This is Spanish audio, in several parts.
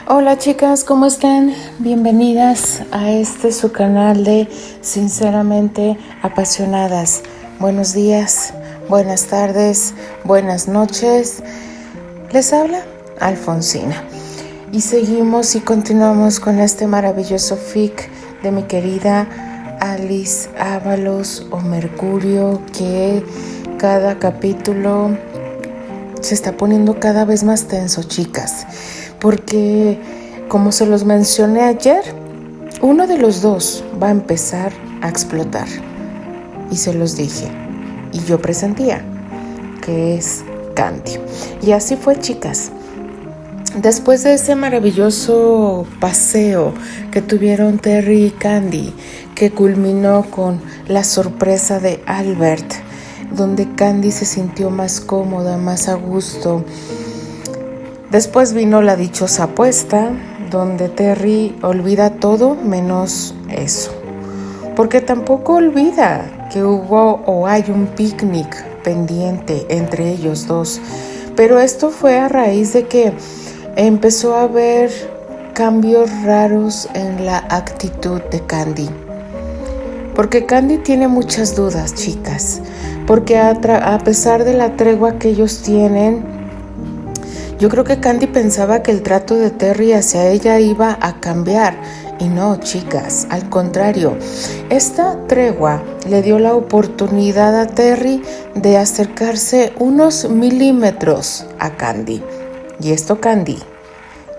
Hola chicas, ¿cómo están? Bienvenidas a su canal de Sinceramente Apasionadas. Buenos días, buenas tardes, buenas noches. Les habla Alfonsina. Y seguimos y continuamos con este maravilloso fic de mi querida Alice Ábalos o Mercurio, que cada capítulo se está poniendo cada vez más tenso, chicas. Porque, como se los mencioné ayer, uno de los dos va a empezar a explotar. Y se los dije. Y yo presentía que es Candy. Y así fue, chicas. Después de ese maravilloso paseo que tuvieron Terry y Candy, que culminó con la sorpresa de Albert, donde Candy se sintió más cómoda, más a gusto. Después vino la dichosa apuesta, donde Terry olvida todo menos eso. Porque tampoco olvida que hubo o hay un picnic pendiente entre ellos dos. Pero esto fue a raíz de que empezó a haber cambios raros en la actitud de Candy. Porque Candy tiene muchas dudas, chicas. Porque a pesar de la tregua que ellos tienen, yo creo que Candy pensaba que el trato de Terry hacia ella iba a cambiar. Y no, chicas, al contrario. Esta tregua le dio la oportunidad a Terry de acercarse unos milímetros a Candy. Y esto Candy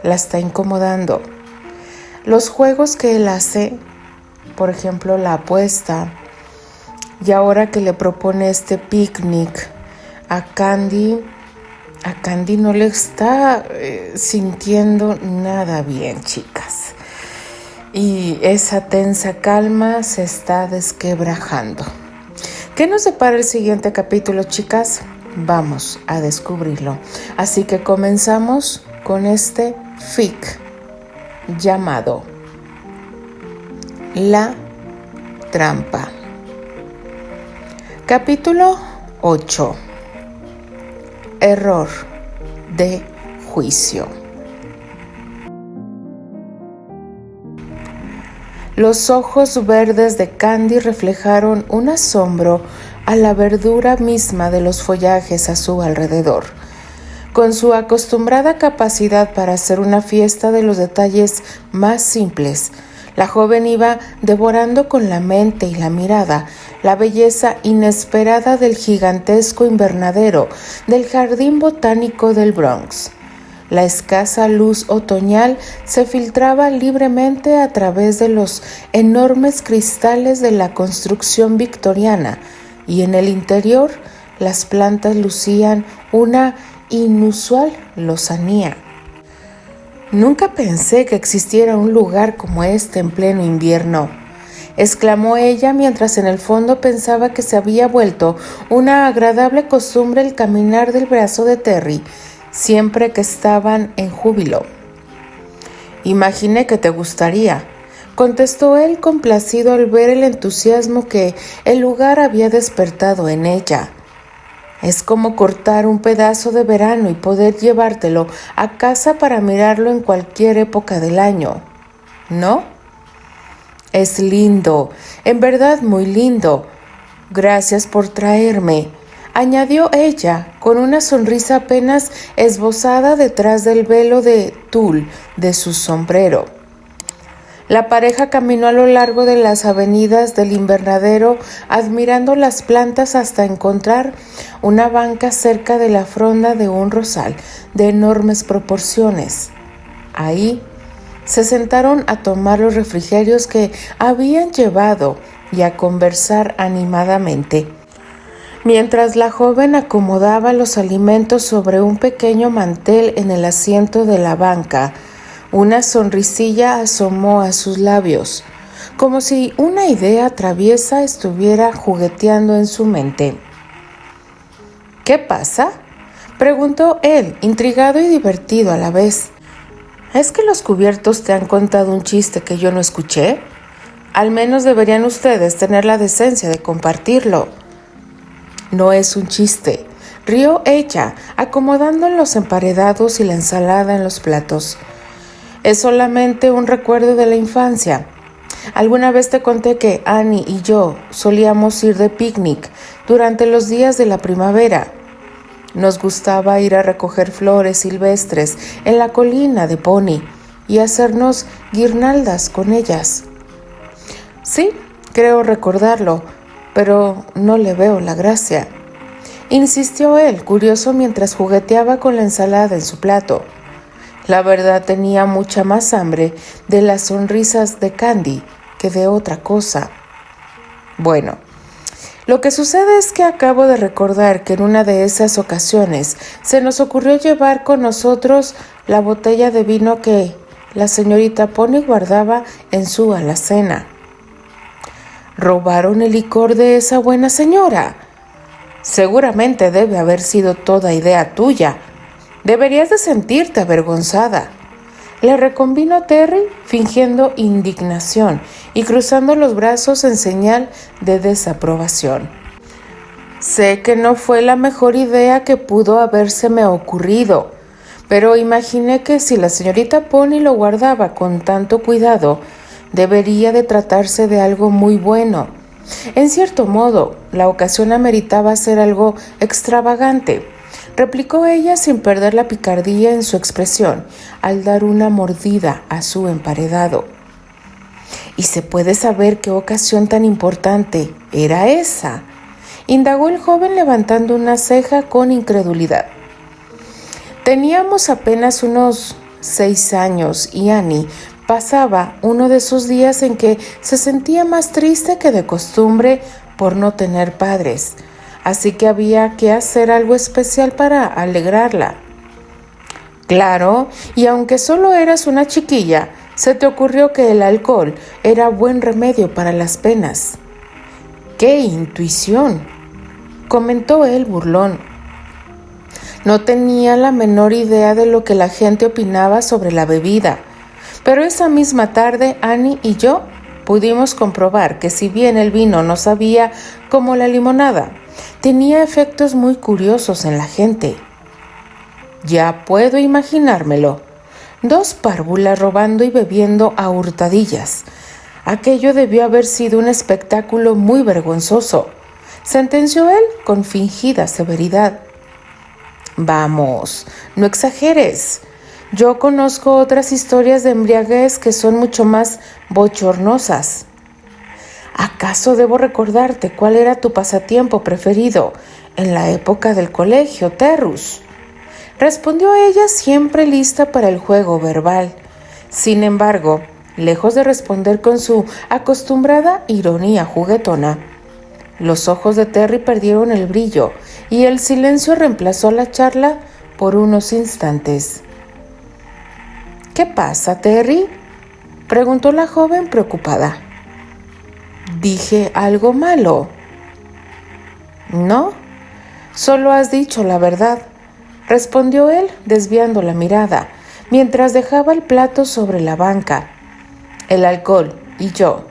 la está incomodando. Los juegos que él hace, por ejemplo la apuesta, y ahora que le propone este picnic a Candy no le está sintiendo nada bien, chicas. Y esa tensa calma se está desquebrajando. ¿Qué nos depara el siguiente capítulo, chicas? Vamos a descubrirlo. Así que comenzamos con este fic llamado La Trampa. Capítulo 8. Error de juicio. Los ojos verdes de Candy reflejaron un asombro a la verdura misma de los follajes a su alrededor. Con su acostumbrada capacidad para hacer una fiesta de los detalles más simples, la joven iba devorando con la mente y la mirada la belleza inesperada del gigantesco invernadero del Jardín Botánico del Bronx. La escasa luz otoñal se filtraba libremente a través de los enormes cristales de la construcción victoriana, y en el interior las plantas lucían una inusual lozanía. «Nunca pensé que existiera un lugar como este en pleno invierno», exclamó ella mientras en el fondo pensaba que se había vuelto una agradable costumbre el caminar del brazo de Terry siempre que estaban en júbilo. «Imaginé que te gustaría», contestó él complacido al ver el entusiasmo que el lugar había despertado en ella. «Es como cortar un pedazo de verano y poder llevártelo a casa para mirarlo en cualquier época del año, ¿no?» «Es lindo, en verdad muy lindo. Gracias por traerme», añadió ella, con una sonrisa apenas esbozada detrás del velo de tul de su sombrero. La pareja caminó a lo largo de las avenidas del invernadero, admirando las plantas hasta encontrar una banca cerca de la fronda de un rosal de enormes proporciones. Ahí se sentaron a tomar los refrigerios que habían llevado y a conversar animadamente, mientras la joven acomodaba los alimentos sobre un pequeño mantel en el asiento de la banca. Una sonrisilla asomó a sus labios, como si una idea traviesa estuviera jugueteando en su mente. «¿Qué pasa?», preguntó él, intrigado y divertido a la vez. «¿Es que los cubiertos te han contado un chiste que yo no escuché? Al menos deberían ustedes tener la decencia de compartirlo». «No es un chiste», rió ella, acomodando los emparedados y la ensalada en los platos. Es solamente un recuerdo de la infancia. Alguna vez te conté que Annie y yo solíamos ir de picnic durante los días de la primavera. Nos gustaba ir a recoger flores silvestres en la colina de Pony y hacernos guirnaldas con ellas. Sí, creo recordarlo, pero no le veo la gracia, insistió él, curioso mientras jugueteaba con la ensalada en su plato. La verdad tenía mucha más hambre de las sonrisas de Candy que de otra cosa. Bueno, lo que sucede es que acabo de recordar que en una de esas ocasiones se nos ocurrió llevar con nosotros la botella de vino que la señorita Pony guardaba en su alacena. ¿Robaron el licor de esa buena señora? Seguramente debe haber sido toda idea tuya. Deberías de sentirte avergonzada. Le reconvino Terry, fingiendo indignación y cruzando los brazos en señal de desaprobación. Sé que no fue la mejor idea que pudo habérseme ocurrido, pero imaginé que si la señorita Pony lo guardaba con tanto cuidado, debería de tratarse de algo muy bueno. En cierto modo, la ocasión ameritaba hacer algo extravagante, replicó ella sin perder la picardía en su expresión al dar una mordida a su emparedado. ¿Y se puede saber qué ocasión tan importante era esa?, indagó el joven levantando una ceja con incredulidad. Teníamos apenas unos 6 años y Annie pasaba uno de esos días en que se sentía más triste que de costumbre por no tener padres, así que había que hacer algo especial para alegrarla. Claro, y aunque solo eras una chiquilla, se te ocurrió que el alcohol era buen remedio para las penas. ¡Qué intuición!, comentó él burlón. No tenía la menor idea de lo que la gente opinaba sobre la bebida, pero esa misma tarde Annie y yo pudimos comprobar que si bien el vino no sabía como la limonada, tenía efectos muy curiosos en la gente. Ya puedo imaginármelo. 2 párvulas robando y bebiendo a hurtadillas. Aquello debió haber sido un espectáculo muy vergonzoso, sentenció él con fingida severidad. Vamos, no exageres. Yo conozco otras historias de embriaguez que son mucho más bochornosas. ¿Acaso debo recordarte cuál era tu pasatiempo preferido en la época del colegio, Terrus?, respondió ella, siempre lista para el juego verbal. Sin embargo, lejos de responder con su acostumbrada ironía juguetona, los ojos de Terry perdieron el brillo y el silencio reemplazó la charla por unos instantes. ¿Qué pasa, Terry?, preguntó la joven preocupada. ¿Dije algo malo? No, solo has dicho la verdad, respondió él desviando la mirada, mientras dejaba el plato sobre la banca. El alcohol y yo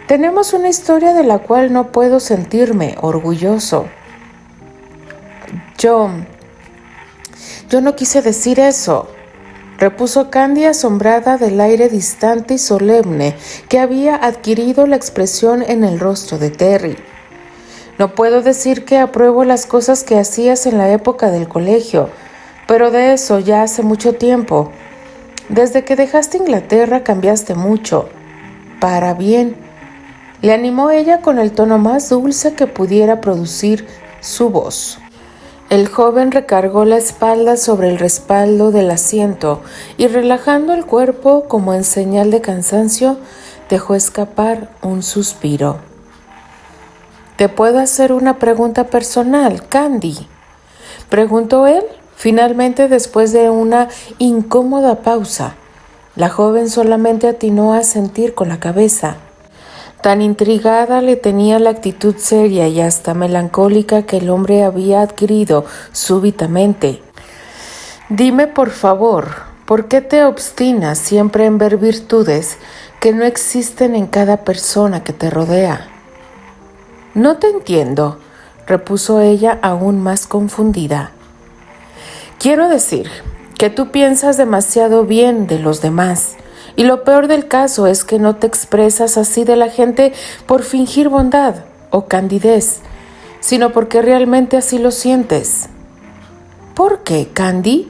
tenemos una historia de la cual no puedo sentirme orgulloso. Yo no quise decir eso, repuso Candy asombrada del aire distante y solemne que había adquirido la expresión en el rostro de Terry. No puedo decir que apruebo las cosas que hacías en la época del colegio, pero de eso ya hace mucho tiempo. Desde que dejaste Inglaterra cambiaste mucho, para bien, le animó ella con el tono más dulce que pudiera producir su voz. El joven recargó la espalda sobre el respaldo del asiento y relajando el cuerpo como en señal de cansancio, dejó escapar un suspiro. ¿Te puedo hacer una pregunta personal, Candy?, preguntó él, finalmente después de una incómoda pausa. La joven solamente atinó a asentir con la cabeza. Tan intrigada le tenía la actitud seria y hasta melancólica que el hombre había adquirido súbitamente. Dime, por favor, ¿por qué te obstinas siempre en ver virtudes que no existen en cada persona que te rodea? No te entiendo, repuso ella aún más confundida. Quiero decir que tú piensas demasiado bien de los demás. Y lo peor del caso es que no te expresas así de la gente por fingir bondad o candidez, sino porque realmente así lo sientes. ¿Por qué, Candy?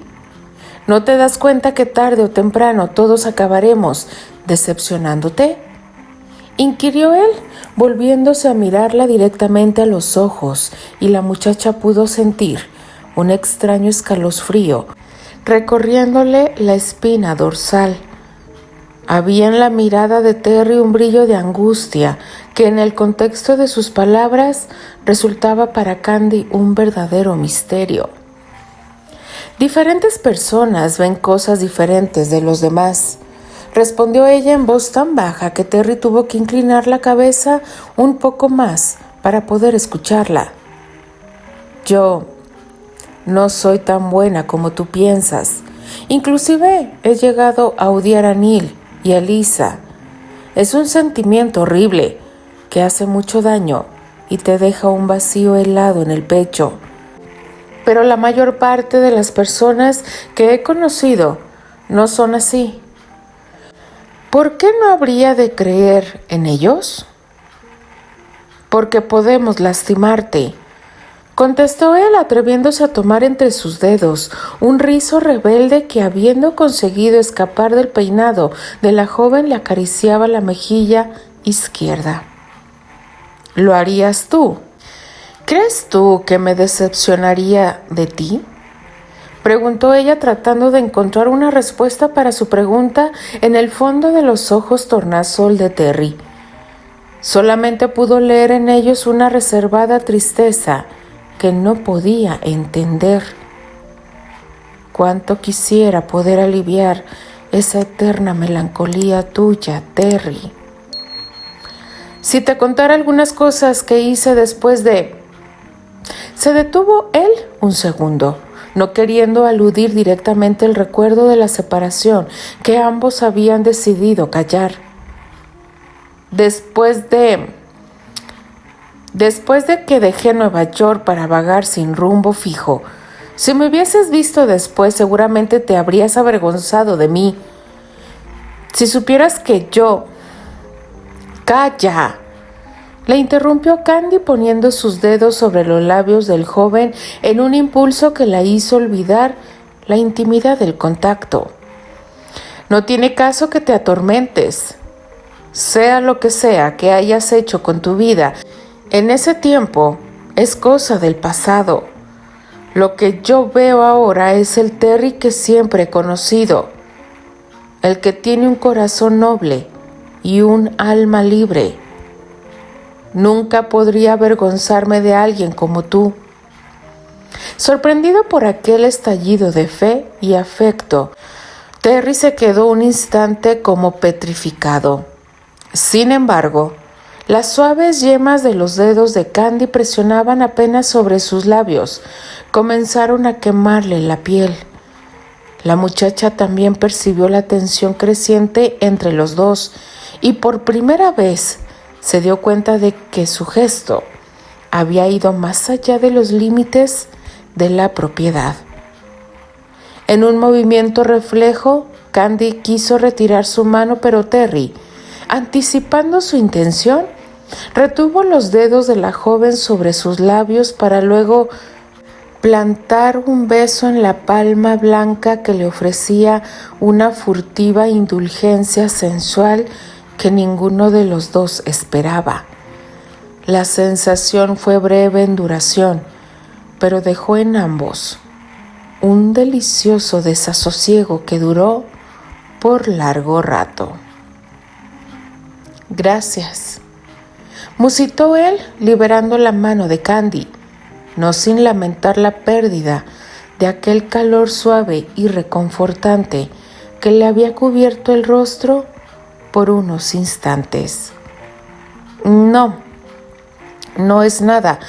¿No te das cuenta que tarde o temprano todos acabaremos decepcionándote?, inquirió él, volviéndose a mirarla directamente a los ojos, y la muchacha pudo sentir un extraño escalofrío recorriéndole la espina dorsal. Había en la mirada de Terry un brillo de angustia que en el contexto de sus palabras resultaba para Candy un verdadero misterio. Diferentes personas ven cosas diferentes de los demás, respondió ella en voz tan baja que Terry tuvo que inclinar la cabeza un poco más para poder escucharla. Yo no soy tan buena como tú piensas. Inclusive he llegado a odiar a Neil y a Lisa. Es un sentimiento horrible que hace mucho daño y te deja un vacío helado en el pecho. Pero la mayor parte de las personas que he conocido no son así. ¿Por qué no habría de creer en ellos? Porque podemos lastimarte, contestó él, atreviéndose a tomar entre sus dedos un rizo rebelde que, habiendo conseguido escapar del peinado de la joven, le acariciaba la mejilla izquierda. ¿Lo harías tú? ¿Crees tú que me decepcionaría de ti?, preguntó ella, tratando de encontrar una respuesta para su pregunta en el fondo de los ojos tornasol de Terry. Solamente pudo leer en ellos una reservada tristeza que no podía entender. Cuánto quisiera poder aliviar esa eterna melancolía tuya, Terry. Si te contara algunas cosas que hice después de... Se detuvo él un segundo, no queriendo aludir directamente el recuerdo de la separación que ambos habían decidido callar. Después de que dejé Nueva York para vagar sin rumbo fijo, si me hubieses visto después, seguramente te habrías avergonzado de mí. Si supieras que yo... ¡Calla!, le interrumpió Candy, poniendo sus dedos sobre los labios del joven en un impulso que la hizo olvidar la intimidad del contacto. No tiene caso que te atormentes. Sea lo que sea que hayas hecho con tu vida en ese tiempo, es cosa del pasado. Lo que yo veo ahora es el Terry que siempre he conocido, el que tiene un corazón noble y un alma libre. Nunca podría avergonzarme de alguien como tú. Sorprendido por aquel estallido de fe y afecto, Terry se quedó un instante como petrificado. Sin embargo, las suaves yemas de los dedos de Candy presionaban apenas sobre sus labios. Comenzaron a quemarle la piel. La muchacha también percibió la tensión creciente entre los dos y por primera vez se dio cuenta de que su gesto había ido más allá de los límites de la propiedad. En un movimiento reflejo, Candy quiso retirar su mano, pero Terry, anticipando su intención, retuvo los dedos de la joven sobre sus labios para luego plantar un beso en la palma blanca que le ofrecía una furtiva indulgencia sensual que ninguno de los dos esperaba. La sensación fue breve en duración, pero dejó en ambos un delicioso desasosiego que duró por largo rato. Gracias, musitó él, liberando la mano de Candy, no sin lamentar la pérdida de aquel calor suave y reconfortante que le había cubierto el rostro por unos instantes. No es nada.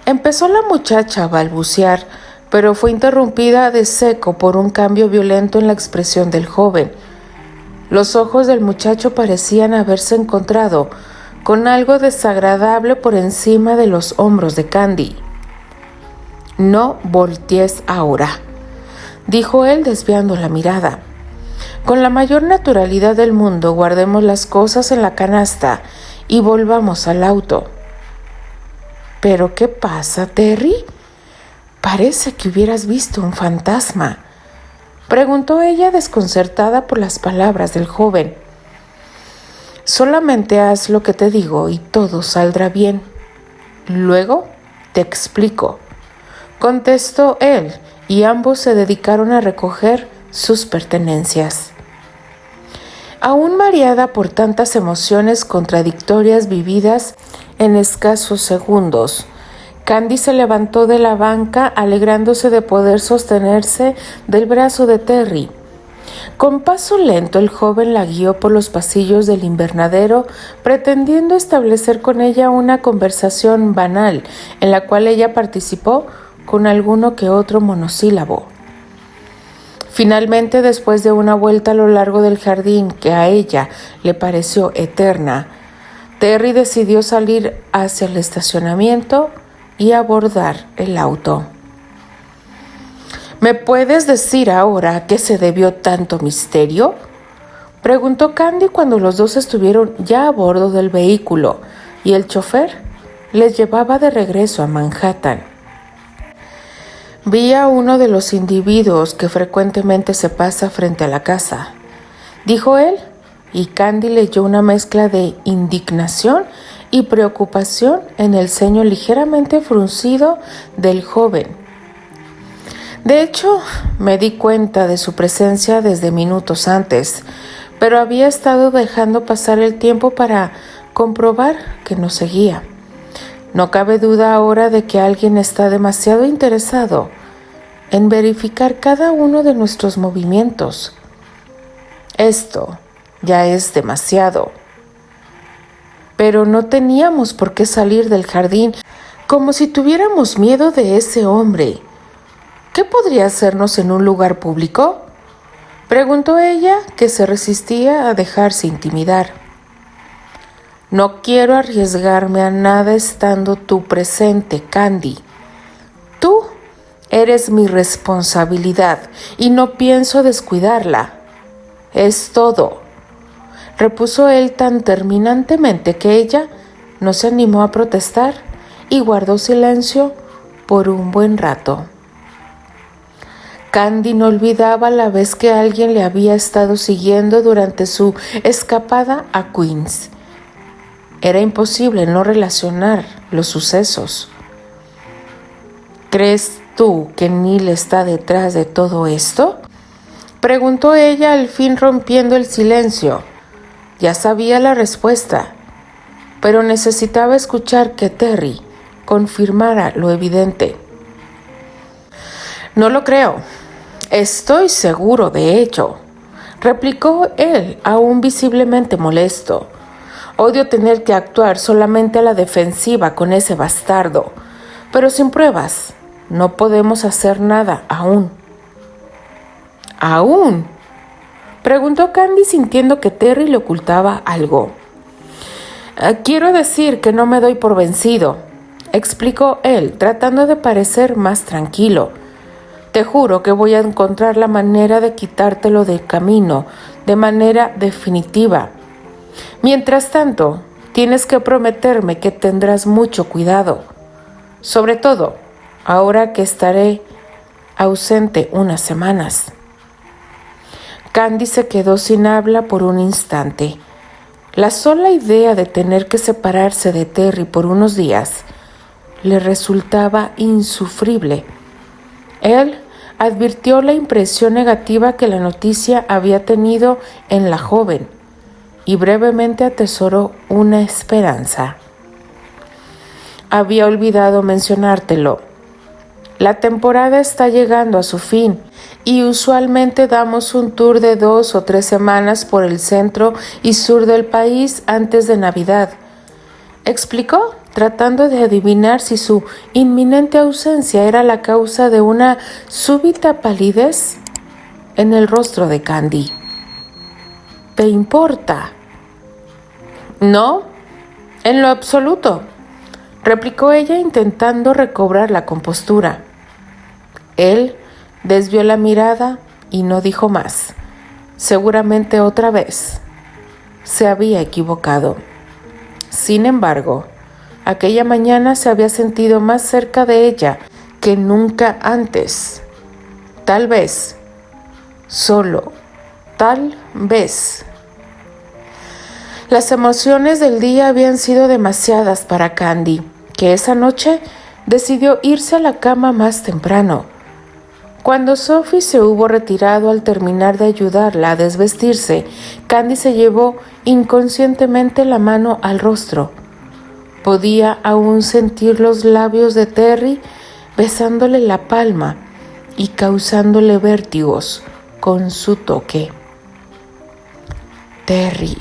Empezó la muchacha a balbucear, pero fue interrumpida de seco por un cambio violento en la expresión del joven. Los ojos del muchacho parecían haberse encontrado con algo desagradable por encima de los hombros de Candy. No voltees ahora, dijo él desviando la mirada. Con la mayor naturalidad del mundo, guardemos las cosas en la canasta y volvamos al auto. ¿Pero qué pasa, Terry? Parece que hubieras visto un fantasma, preguntó ella desconcertada por las palabras del joven. Solamente haz lo que te digo y todo saldrá bien. Luego te explico, contestó él, y ambos se dedicaron a recoger sus pertenencias. Aún mareada por tantas emociones contradictorias vividas en escasos segundos, Candy se levantó de la banca alegrándose de poder sostenerse del brazo de Terry. Con paso lento el joven la guió por los pasillos del invernadero, pretendiendo establecer con ella una conversación banal, en la cual ella participó con alguno que otro monosílabo. Finalmente, después de una vuelta a lo largo del jardín que a ella le pareció eterna, Terry decidió salir hacia el estacionamiento y abordar el auto. ¿Me puedes decir ahora a qué se debió tanto misterio?, preguntó Candy cuando los dos estuvieron ya a bordo del vehículo y el chofer les llevaba de regreso a Manhattan. Vi a uno de los individuos que frecuentemente se pasa frente a la casa, dijo él, y Candy leyó una mezcla de indignación y preocupación en el ceño ligeramente fruncido del joven. De hecho, me di cuenta de su presencia desde minutos antes, pero había estado dejando pasar el tiempo para comprobar que nos seguía. No cabe duda ahora de que alguien está demasiado interesado en verificar cada uno de nuestros movimientos. Esto ya es demasiado. Pero no teníamos por qué salir del jardín como si tuviéramos miedo de ese hombre. ¿Qué podría hacernos en un lugar público?, preguntó ella, que se resistía a dejarse intimidar. No quiero arriesgarme a nada estando tú presente, Candy. Tú eres mi responsabilidad y no pienso descuidarla. Es todo, repuso él tan terminantemente que ella no se animó a protestar y guardó silencio por un buen rato. Candy no olvidaba la vez que alguien le había estado siguiendo durante su escapada a Queens. Era imposible no relacionar los sucesos. ¿Crees tú que Neil está detrás de todo esto?, preguntó ella, al fin rompiendo el silencio. Ya sabía la respuesta, pero necesitaba escuchar que Terry confirmara lo evidente. No lo creo. Estoy seguro de ello, replicó él, aún visiblemente molesto. Odio tener que actuar solamente a la defensiva con ese bastardo, pero sin pruebas no podemos hacer nada aún. ¿Aún?, preguntó Candy, sintiendo que Terry le ocultaba algo. Quiero decir que no me doy por vencido, explicó él, tratando de parecer más tranquilo. Te juro que voy a encontrar la manera de quitártelo del camino de manera definitiva. Mientras tanto, tienes que prometerme que tendrás mucho cuidado, sobre todo ahora que estaré ausente unas semanas. Candy se quedó sin habla por un instante. La sola idea de tener que separarse de Terry por unos días le resultaba insufrible. Él advirtió la impresión negativa que la noticia había tenido en la joven y brevemente atesoró una esperanza. Había olvidado mencionártelo. La temporada está llegando a su fin y usualmente damos un tour de 2 o 3 semanas por el centro y sur del país antes de Navidad, explicó, tratando de adivinar si su inminente ausencia era la causa de una súbita palidez en el rostro de Candy. ¿Te importa? No, en lo absoluto, replicó ella, intentando recobrar la compostura. Él Desvió la mirada y no dijo más. Seguramente otra vez se había equivocado. Sin embargo, aquella mañana se había sentido más cerca de ella que nunca antes. Tal vez, solo tal vez. Las emociones del día habían sido demasiadas para Candy, que esa noche decidió irse a la cama más temprano. Cuando Sophie se hubo retirado al terminar de ayudarla a desvestirse, Candy se llevó inconscientemente la mano al rostro. Podía aún sentir los labios de Terry besándole la palma y causándole vértigos con su toque. Terry,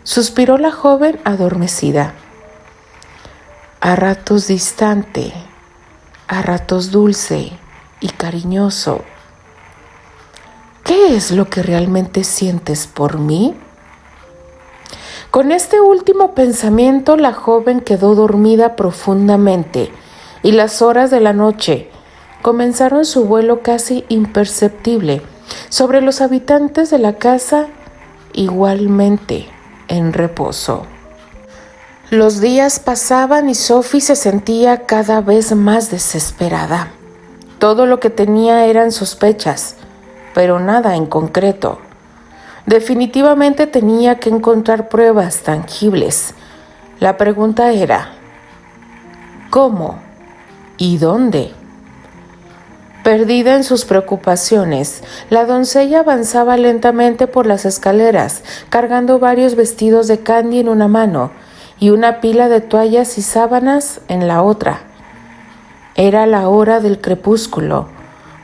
suspiró la joven adormecida. A ratos distante, a ratos dulce y cariñoso. ¿Qué es lo que realmente sientes por mí? Con este último pensamiento, la joven quedó dormida profundamente y las horas de la noche comenzaron su vuelo casi imperceptible sobre los habitantes de la casa, igualmente en reposo. Los días pasaban y Sophie se sentía cada vez más desesperada. Todo lo que tenía eran sospechas, pero nada en concreto. Definitivamente tenía que encontrar pruebas tangibles. La pregunta era, ¿cómo y dónde? Perdida en sus preocupaciones, la doncella avanzaba lentamente por las escaleras, cargando varios vestidos de Candy en una mano y una pila de toallas y sábanas en la otra. Era la hora del crepúsculo,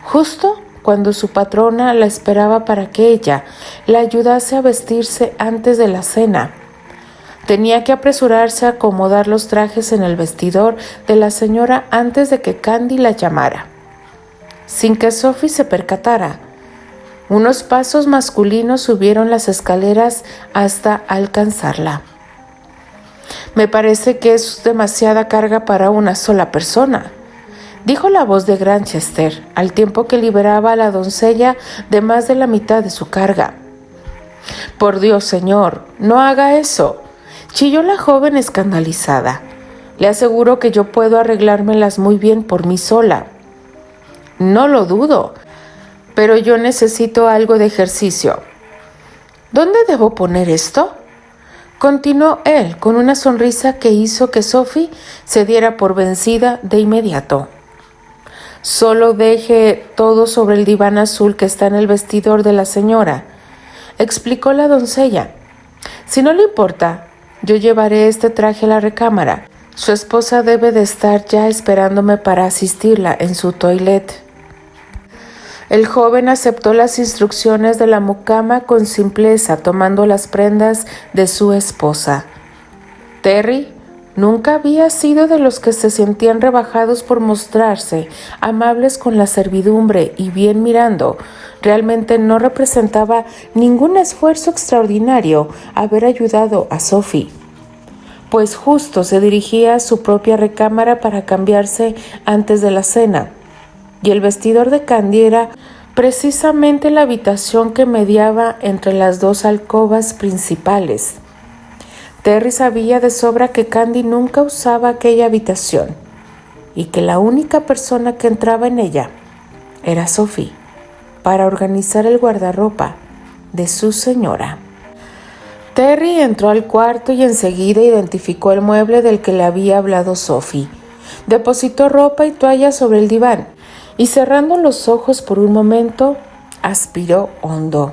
justo cuando su patrona la esperaba para que ella la ayudase a vestirse antes de la cena. Tenía que apresurarse a acomodar los trajes en el vestidor de la señora antes de que Candy la llamara. Sin que Sophie se percatara, unos pasos masculinos subieron las escaleras hasta alcanzarla. «Me parece que es demasiada carga para una sola persona», dijo la voz de Granchester, al tiempo que liberaba a la doncella de más de la mitad de su carga. «Por Dios, señor, no haga eso», chilló la joven escandalizada. «Le aseguro que yo puedo arreglármelas muy bien por mí sola». «No lo dudo, pero yo necesito algo de ejercicio». «¿Dónde debo poner esto?», continuó él con una sonrisa que hizo que Sophie se diera por vencida de inmediato. «Solo deje todo sobre el diván azul que está en el vestidor de la señora», explicó la doncella. «Si no le importa, yo llevaré este traje a la recámara. Su esposa debe de estar ya esperándome para asistirla en su toilette». El joven aceptó las instrucciones de la mucama con simpleza, tomando las prendas de su esposa. Terry nunca había sido de los que se sentían rebajados por mostrarse amables con la servidumbre y bien mirando. Realmente no representaba ningún esfuerzo extraordinario haber ayudado a Sophie, pues justo se dirigía a su propia recámara para cambiarse antes de la cena. Y el vestidor de Candy era precisamente la habitación que mediaba entre las dos alcobas principales. Terry sabía de sobra que Candy nunca usaba aquella habitación y que la única persona que entraba en ella era Sophie para organizar el guardarropa de su señora. Terry entró al cuarto y enseguida identificó el mueble del que le había hablado Sophie. Depositó ropa y toallas sobre el diván y cerrando los ojos por un momento, aspiró hondo.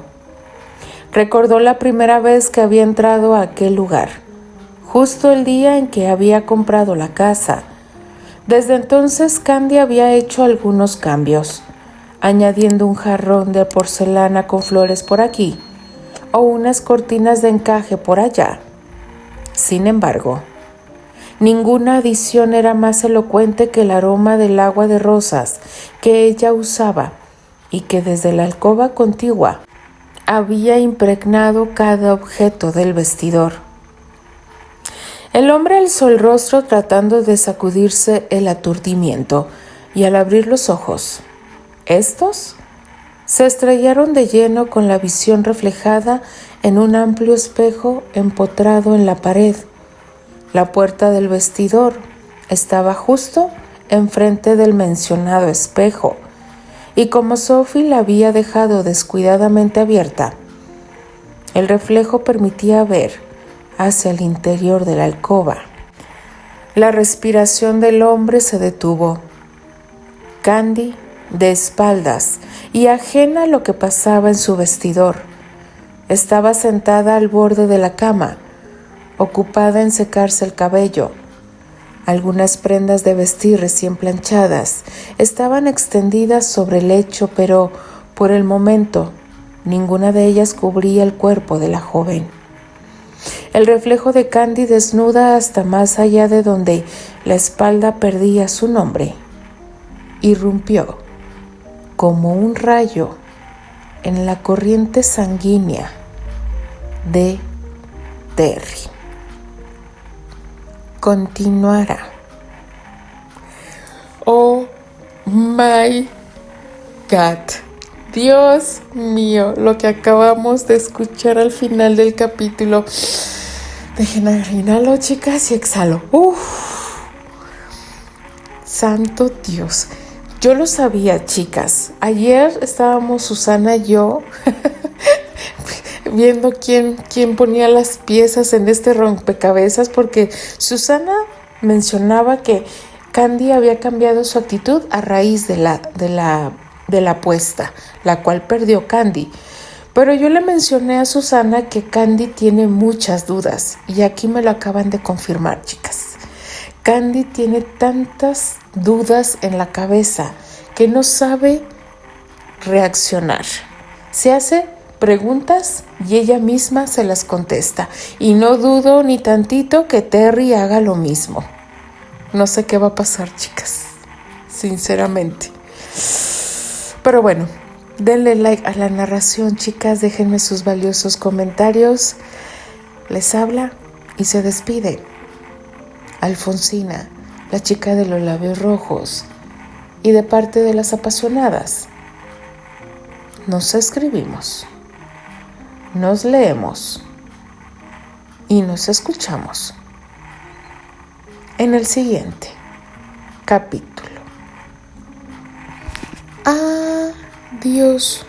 Recordó la primera vez que había entrado a aquel lugar, justo el día en que había comprado la casa. Desde entonces Candy había hecho algunos cambios, añadiendo un jarrón de porcelana con flores por aquí o unas cortinas de encaje por allá. Sin embargo, ninguna adición era más elocuente que el aroma del agua de rosas que ella usaba y que desde la alcoba contigua había impregnado cada objeto del vestidor. El hombre alzó el rostro tratando de sacudirse el aturdimiento y al abrir los ojos, Estos se estrellaron de lleno con la visión reflejada en un amplio espejo empotrado en la pared. La puerta del vestidor estaba justo enfrente del mencionado espejo, y como Sophie la había dejado descuidadamente abierta, el reflejo permitía ver hacia el interior de la alcoba. La respiración del hombre se detuvo. Candy, de espaldas y ajena a lo que pasaba en su vestidor, estaba sentada al borde de la cama, ocupada en secarse el cabello. Algunas prendas de vestir recién planchadas estaban extendidas sobre el lecho, pero por el momento ninguna de ellas cubría el cuerpo de la joven. El reflejo de Candy desnuda hasta más allá de donde la espalda perdía su nombre, irrumpió como un rayo en la corriente sanguínea de Terry. Continuará. Oh my God. Dios mío, lo que acabamos de escuchar al final del capítulo. Dejen inhalo, chicas, y exhalo. Santo Dios. Yo lo sabía, chicas. Ayer estábamos Susana y yo viendo quién ponía las piezas en este rompecabezas, porque Susana mencionaba que Candy había cambiado su actitud a raíz de la apuesta, la cual perdió Candy. Pero yo le mencioné a Susana que Candy tiene muchas dudas, y aquí me lo acaban de confirmar, chicas. Candy tiene tantas dudas en la cabeza que no sabe reaccionar. Se hace preguntas y ella misma se las contesta. Y no dudo ni tantito que Terry haga lo mismo. No sé qué va a pasar, chicas, sinceramente. Pero bueno, denle like a la narración, chicas. Déjenme sus valiosos comentarios. Les habla y se despide Alfonsina, la chica de los labios rojos, y de parte de las apasionadas. Nos escribimos, nos leemos y nos escuchamos en el siguiente capítulo. Adiós.